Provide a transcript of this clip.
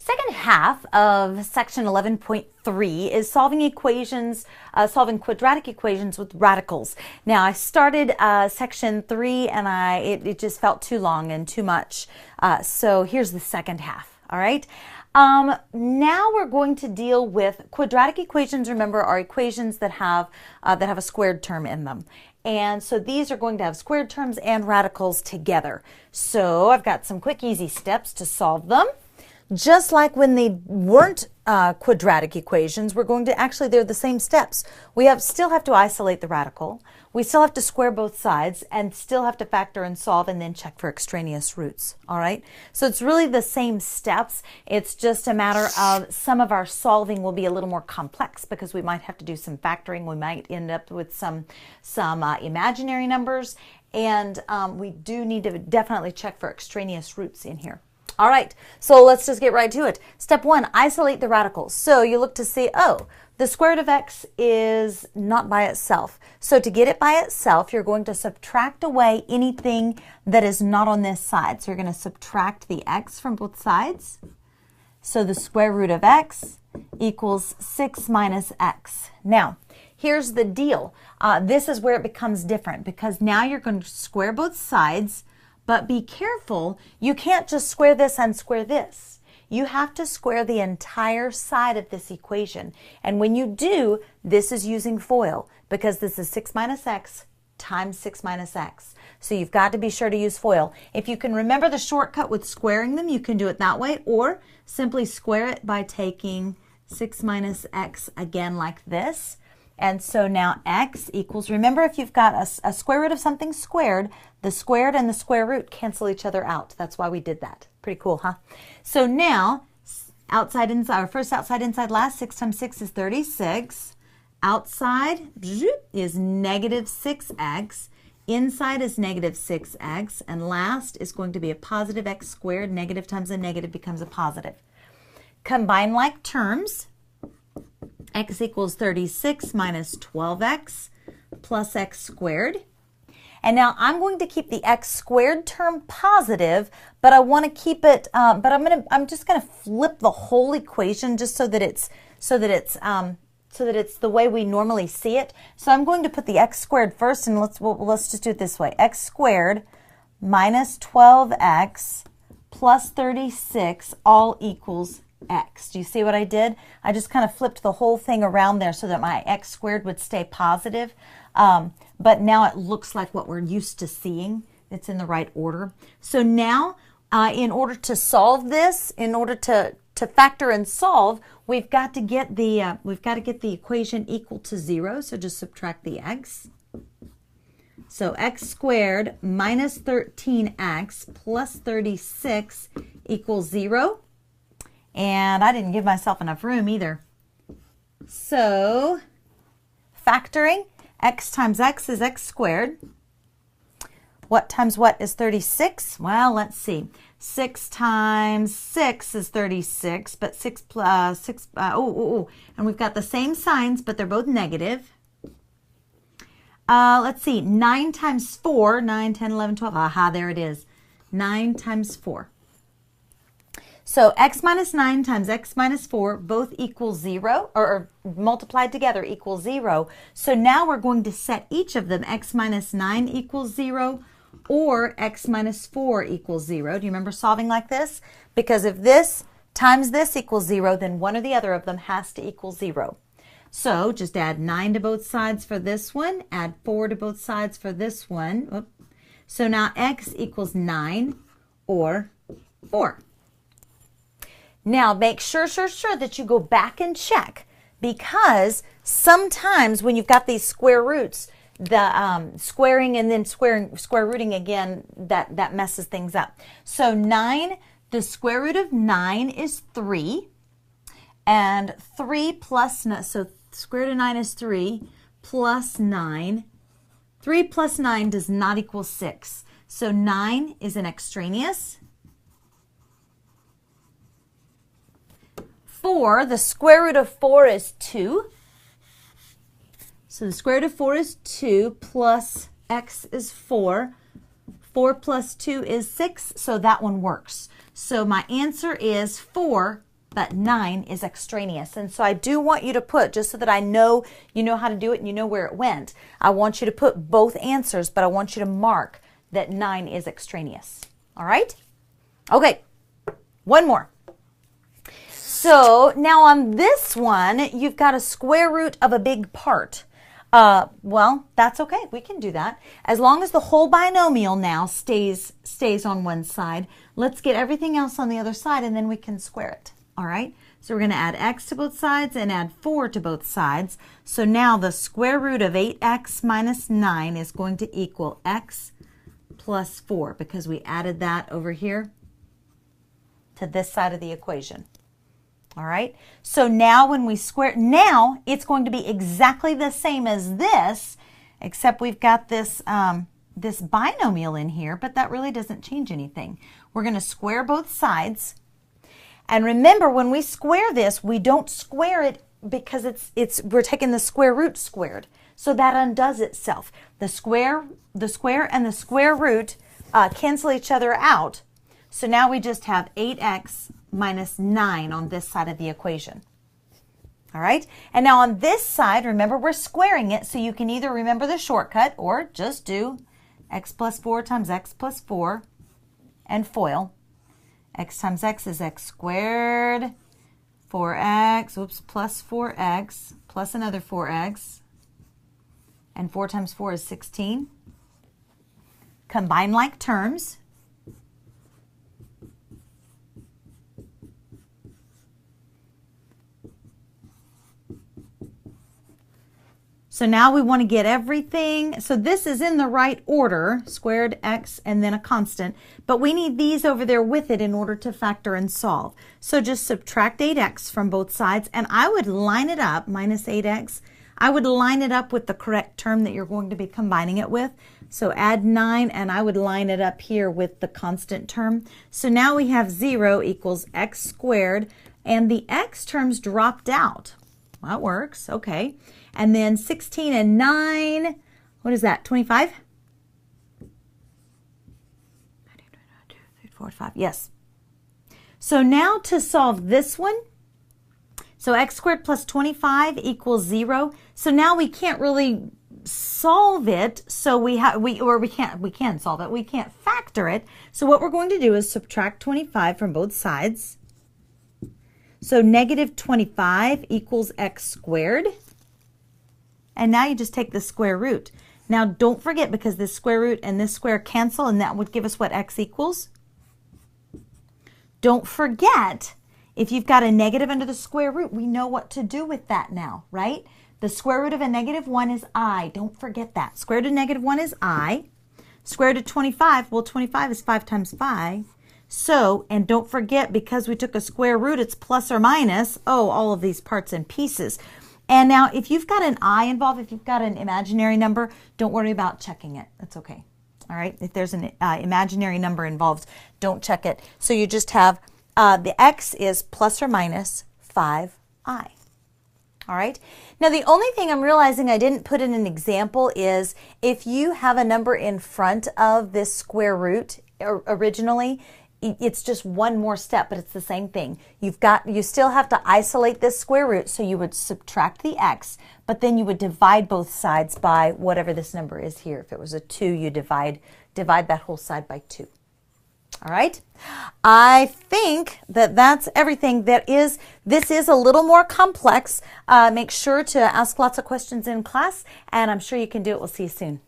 Second half of section 11.3 is solving equations, solving quadratic equations with radicals. Now I started section 3 and it just felt too long and too much. So here's the second half. All right. Now we're going to deal with quadratic equations. Remember, are equations that have a squared term in them. And so these are going to have squared terms and radicals together. So I've got some quick, easy steps to solve them. Just like when they weren't quadratic equations, we're going to they're the same steps. We still have to isolate the radical. We still have to square both sides and still have to factor and solve and then check for extraneous roots. All right. So it's really the same steps. It's just a matter of some of our solving will be a little more complex because we might have to do some factoring. We might end up with some imaginary numbers, and we do need to definitely check for extraneous roots in here. All right, so let's just get right to it. Step 1, isolate the radicals. So you look to see, oh, the square root of x is not by itself. So to get it by itself, you're going to subtract away anything that is not on this side. So you're going to subtract the x from both sides. So the square root of x equals 6 minus x. Now, here's the deal. This is where it becomes different because now you're going to square both sides. But be careful, you can't just square this and square this. You have to square the entire side of this equation. And when you do, this is using FOIL because this is 6 minus x times 6 minus x. So you've got to be sure to use FOIL. If you can remember the shortcut with squaring them, you can do it that way, or simply square it by taking 6 minus x again like this. And so now x equals, remember if you've got a square root of something squared, the squared and the square root cancel each other out. That's why we did that. Pretty cool, huh? So now, outside, inside, or first outside, inside, last, 6 times 6 is 36. Outside is negative 6x. Inside is negative 6x. And last is going to be a positive x squared. Negative times a negative becomes a positive. Combine like terms. X equals 36 minus 12x plus x squared. And now I'm going to keep the x squared term positive, but I want to keep it, I'm just going to flip the whole equation just so that it's the way we normally see it. So I'm going to put the x squared first, and let's just do it this way. X squared minus 12x plus 36 all equals x. Do you see what I did? I just kind of flipped the whole thing around there so that my x squared would stay positive. But now it looks like what we're used to seeing. It's in the right order. So now, in order to solve this, in order to factor and solve, we've got to get the equation equal to 0. So just subtract the x. So x squared minus 13x plus 36 equals 0. And I didn't give myself enough room either. So factoring, x times x is x squared. What times what is 36? Well, let's see. 6 times 6 is 36, but 6 plus 6, and we've got the same signs, but they're both negative. Let's see, 9 times 4, 9, 10, 11, 12. Aha, there it is. 9 times 4. So x minus 9 times x minus 4 both equal 0, or multiplied together equals 0. So now we're going to set each of them, x minus 9 equals 0 or x minus 4 equals 0. Do you remember solving like this? Because if this times this equals 0, then one or the other of them has to equal 0. So just add 9 to both sides for this one, add 4 to both sides for this one. So now x equals 9 or 4. Now, make sure that you go back and check, because sometimes when you've got these square roots, the squaring and then square rooting again, that messes things up. So 9, the square root of 9 is 3, and 3 plus, so square root of 9 is 3 plus 9. 3 plus 9 does not equal 6. So 9 is an extraneous. 4, the square root of 4 is 2. So the square root of 4 is 2 plus x is 4. 4 plus 2 is 6, so that one works. So my answer is 4 but 9 is extraneous. And so I do want you to put, just so that I know you know how to do it and you know where it went, I want you to put both answers, but I want you to mark that 9 is extraneous. All right? Okay, one more. So now on this one, you've got a square root of a big part. Well, that's okay. We can do that. As long as the whole binomial now stays on one side, let's get everything else on the other side and then we can square it. All right? So we're going to add x to both sides and add 4 to both sides. So now the square root of 8x minus 9 is going to equal x plus 4 because we added that over here to this side of the equation. All right, so now when we square, now it's going to be exactly the same as this, except we've got this, this binomial in here, but that really doesn't change anything. We're going to square both sides. And remember, when we square this, we don't square it because we're taking the square root squared. So that undoes itself. The square and the square root cancel each other out. So now we just have 8x minus 9 on this side of the equation. All right, and now on this side, remember we're squaring it, so you can either remember the shortcut or just do x plus 4 times x plus 4 and FOIL. X times x is x squared, 4x, plus 4x, plus another 4x, and 4 times 4 is 16. Combine like terms. So now we want to get everything. So this is in the right order, squared x and then a constant, but we need these over there with it in order to factor and solve. So just subtract 8x from both sides, and I would line it up, minus 8x. I would line it up with the correct term that you're going to be combining it with. So add 9, and I would line it up here with the constant term. So now we have 0 equals x squared, and the x terms dropped out. That works, okay. And then 16 and 9, what is that, 25? 4, 5, yes. So now to solve this one, so x squared plus 25 equals 0. So now we can't really solve it, so we can solve it, we can't factor it. So what we're going to do is subtract 25 from both sides. So negative 25 equals x squared. And now you just take the square root. Now don't forget, because this square root and this square cancel, and that would give us what x equals. Don't forget, if you've got a negative under the square root, we know what to do with that now, right? The square root of a negative 1 is I. Don't forget that. Square root of negative 1 is I. Square root of 25, well, 25 is 5 times 5. So, and don't forget, because we took a square root, it's plus or minus, all of these parts and pieces. And now, if you've got an I involved, if you've got an imaginary number, don't worry about checking it. That's okay. All right? If there's an imaginary number involved, don't check it. So you just have the x is plus or minus 5i. All right? Now, the only thing I'm realizing I didn't put in an example is if you have a number in front of this square root originally, it's just one more step, but it's the same thing. You still have to isolate this square root, so you would subtract the x, but then you would divide both sides by whatever this number is here. If it was a 2, you divide that whole side by 2. All right? I think that that's everything. This is a little more complex. Make sure to ask lots of questions in class, and I'm sure you can do it. We'll see you soon.